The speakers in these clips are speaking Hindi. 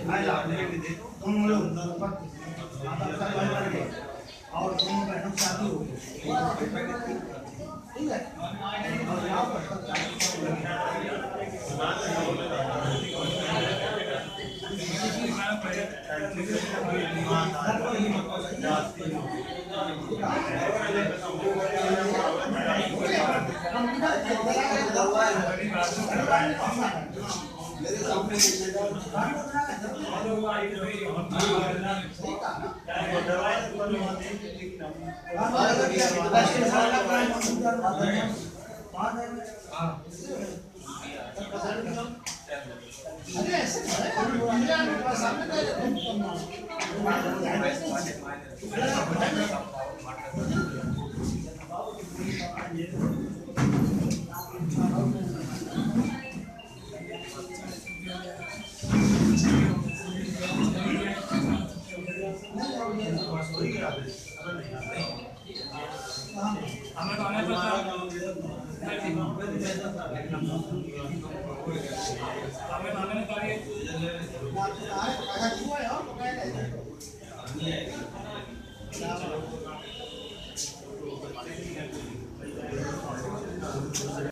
तुम लोग और दोनों बहनों शादी हो गई, ठीक है। और यहाँ पर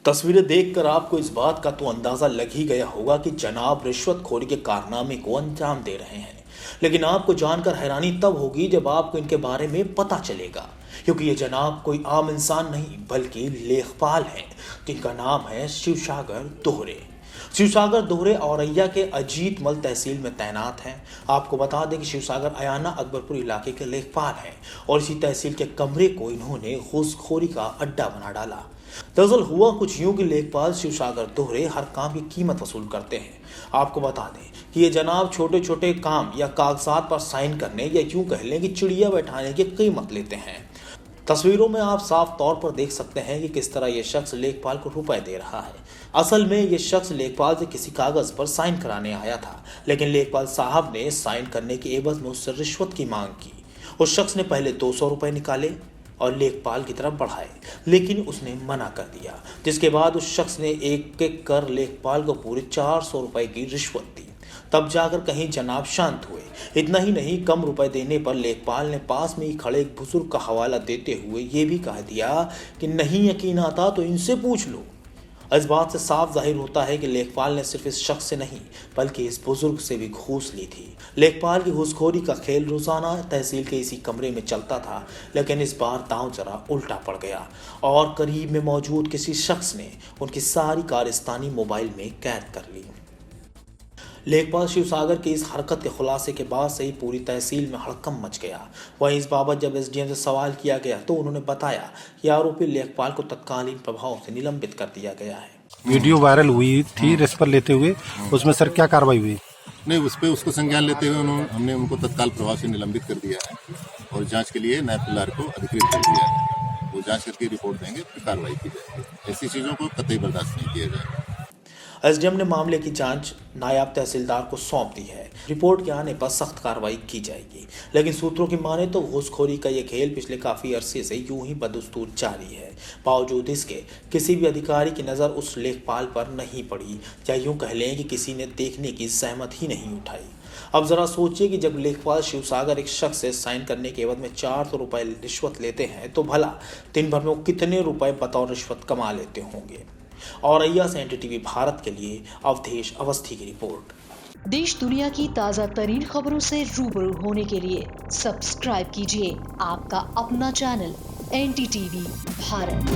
तस्वीरें देखकर आपको इस बात का तो अंदाजा लग ही गया होगा कि जनाब रिश्वतखोरी के कारनामे को अंजाम दे रहे हैं। लेकिन आपको जानकर हैरानी तब होगी जब आपको इनके बारे में पता चलेगा, क्योंकि ये जनाब कोई आम इंसान नहीं बल्कि लेखपाल हैं, जिनका नाम है शिवसागर दोहरे। शिवसागर दोहरे औरैया के अजीत मल तहसील में तैनात हैं। आपको बता दें कि शिवसागर अयाना अकबरपुर इलाके के लेखपाल हैं और इसी तहसील के कमरे को इन्होंने घूसखोरी का अड्डा बना डाला। दरअसल हुआ कुछ यूं कि लेखपाल शिवसागर दोहरे हर काम की कीमत वसूल करते हैं। आपको बता दें कि ये जनाब छोटे छोटे काम या कागजात पर साइन करने या यूं कह लें कि चिड़िया बैठाने की कीमत लेते हैं। तस्वीरों में आप साफ तौर पर देख सकते हैं कि किस तरह यह शख्स लेखपाल को रुपए दे रहा है। असल में यह शख्स लेखपाल से किसी कागज पर साइन कराने आया था, लेकिन लेखपाल साहब ने साइन करने के एवज में उससे रिश्वत की मांग की। उस शख्स ने पहले 200 रुपए निकाले और लेखपाल की तरफ बढ़ाए, लेकिन उसने मना कर दिया, जिसके बाद उस शख्स ने एक एक कर लेखपाल को पूरे 400 रुपए की रिश्वत दी। तब जाकर कहीं जनाब शांत हुए। इतना ही नहीं, कम रुपए देने पर लेखपाल ने पास में ही खड़े एक बुजुर्ग का हवाला देते हुए ये भी कह दिया कि नहीं यकीन आता तो इनसे पूछ लो। इस बात से साफ जाहिर होता है कि लेखपाल ने सिर्फ इस शख्स से नहीं बल्कि इस बुजुर्ग से भी घूस ली थी। लेखपाल की घूसखोरी का खेल रोजाना तहसील के इसी कमरे में चलता था, लेकिन इस बार दांव जरा उल्टा पड़ गया और करीब में मौजूद किसी शख्स ने उनकी सारी कारस्तानी मोबाइल में कैद कर ली। लेखपाल शिवसागर की इस हरकत के खुलासे के बाद से ही पूरी तहसील में हड़कंप मच गया। वहीं इस बाबत जब एसडीएम से सवाल किया गया तो उन्होंने बताया कि आरोपी लेखपाल को तत्कालीन प्रभाव से निलंबित कर दिया गया है। वीडियो वायरल हुई थी रिश्वत लेते हुए, उसमें सर क्या कार्रवाई हुई? नहीं, उस पर उसको संज्ञान लेते हुए हमने उनको तत्काल प्रभाव से निलंबित कर दिया है और जांच के लिए नायब तहसीलदार को अधिकृत कर दिया है। वो जांच करके रिपोर्ट देंगे, फिर कार्रवाई की जाएगी। ऐसी चीज़ों को कतई बर्दाश्त नहीं किया जाएगा। एसडीएम ने मामले की जांच नायब तहसीलदार को सौंप दी है। रिपोर्ट के आने पर सख्त कार्रवाई की जाएगी। लेकिन सूत्रों की माने तो घूसखोरी का यह खेल पिछले काफी अरसे से यूं ही बदस्तूर जारी है। बावजूद इसके किसी भी अधिकारी की नज़र उस लेखपाल पर नहीं पड़ी, या यूं कह लें कि किसी ने देखने की सहमत ही नहीं उठाई। अब जरा सोचिए कि जब लेखपाल शिवसागर एक शख्स से साइन करने के एवज में 400 रुपए रिश्वत लेते हैं तो भला दिन भर में वो कितने रुपए बतौर रिश्वत कमा लेते होंगे। औरैया से एनडीटीवी भारत के लिए अवधेश अवस्थी की रिपोर्ट। देश दुनिया की ताज़ा तरीन खबरों से रूबरू होने के लिए सब्सक्राइब कीजिए आपका अपना चैनल एनडीटीवी भारत।